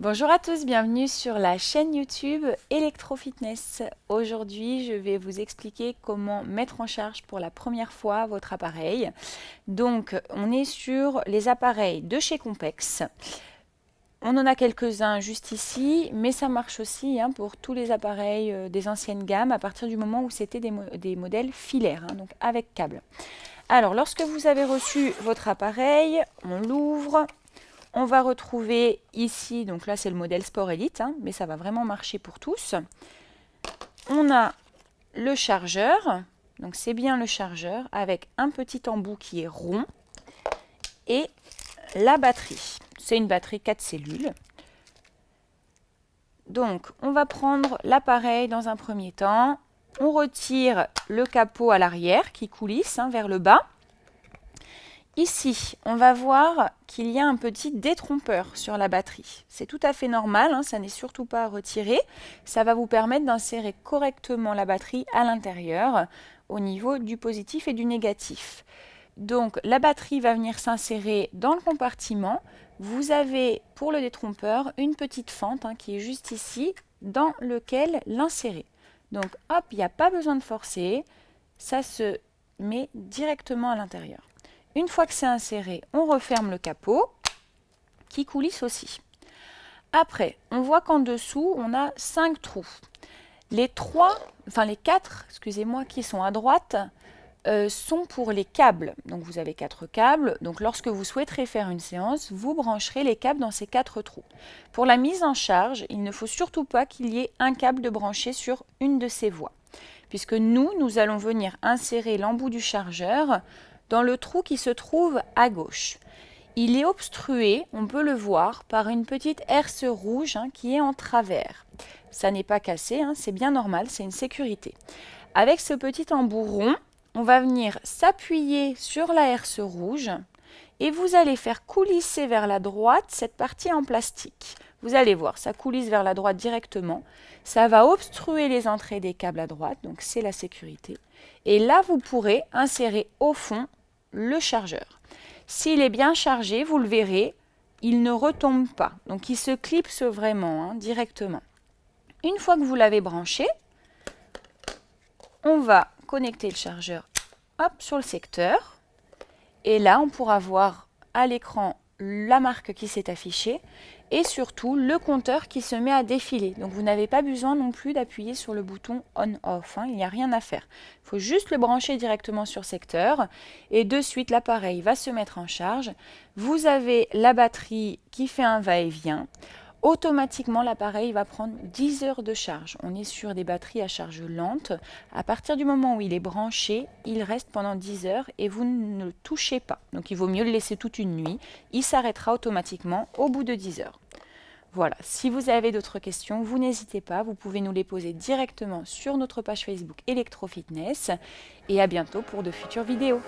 Bonjour à tous, bienvenue sur la chaîne YouTube Electrofitness. Aujourd'hui, je vais vous expliquer comment mettre en charge pour la première fois votre appareil. Donc, on est sur les appareils de chez Compex. On en a quelques-uns juste ici, mais ça marche aussi pour tous les appareils des anciennes gammes à partir du moment où c'était des modèles filaires, donc avec câble. Alors, lorsque vous avez reçu votre appareil, on l'ouvre. On va retrouver ici, donc là c'est le modèle Sport Elite, mais ça va vraiment marcher pour tous. On a le chargeur, donc c'est bien le chargeur avec un petit embout qui est rond et la batterie. C'est une batterie 4 cellules. Donc on va prendre l'appareil dans un premier temps. On retire le capot à l'arrière qui coulisse vers le bas. Ici, on va voir qu'il y a un petit détrompeur sur la batterie. C'est tout à fait normal, ça n'est surtout pas à retirer. Ça va vous permettre d'insérer correctement la batterie à l'intérieur au niveau du positif et du négatif. Donc la batterie va venir s'insérer dans le compartiment. Vous avez pour le détrompeur une petite fente qui est juste ici dans lequel l'insérer. Donc hop, il n'y a pas besoin de forcer, ça se met directement à l'intérieur. Une fois que c'est inséré, on referme le capot qui coulisse aussi. Après, on voit qu'en dessous, on a 5 trous. Les 4, excusez-moi, qui sont à droite sont pour les câbles. Donc vous avez 4 câbles. Donc lorsque vous souhaiterez faire une séance, vous brancherez les câbles dans ces 4 trous. Pour la mise en charge, il ne faut surtout pas qu'il y ait un câble de branché sur une de ces voies. Puisque nous allons venir insérer l'embout du chargeur dans le trou qui se trouve à gauche. Il est obstrué, on peut le voir, par une petite herse rouge qui est en travers. Ça n'est pas cassé, c'est bien normal, c'est une sécurité. Avec ce petit embout rond, on va venir s'appuyer sur la herse rouge et vous allez faire coulisser vers la droite cette partie en plastique. Vous allez voir, ça coulisse vers la droite directement. Ça va obstruer les entrées des câbles à droite, donc c'est la sécurité. Et là, vous pourrez insérer au fond le chargeur. S'il est bien chargé, vous le verrez, il ne retombe pas. Donc il se clipse vraiment directement. Une fois que vous l'avez branché, on va connecter le chargeur sur le secteur. Et là, on pourra voir à l'écran la marque qui s'est affichée et surtout le compteur qui se met à défiler. Donc vous n'avez pas besoin non plus d'appuyer sur le bouton on-off, il n'y a rien à faire. Il faut juste le brancher directement sur secteur et de suite l'appareil va se mettre en charge. Vous avez la batterie qui fait un va-et-vient. Automatiquement, l'appareil va prendre 10 heures de charge. On est sur des batteries à charge lente. À partir du moment où il est branché, il reste pendant 10 heures et vous ne le touchez pas. Donc il vaut mieux le laisser toute une nuit. Il s'arrêtera automatiquement au bout de 10 heures. Voilà, si vous avez d'autres questions, vous n'hésitez pas, vous pouvez nous les poser directement sur notre page Facebook Electrofitness. Et à bientôt pour de futures vidéos.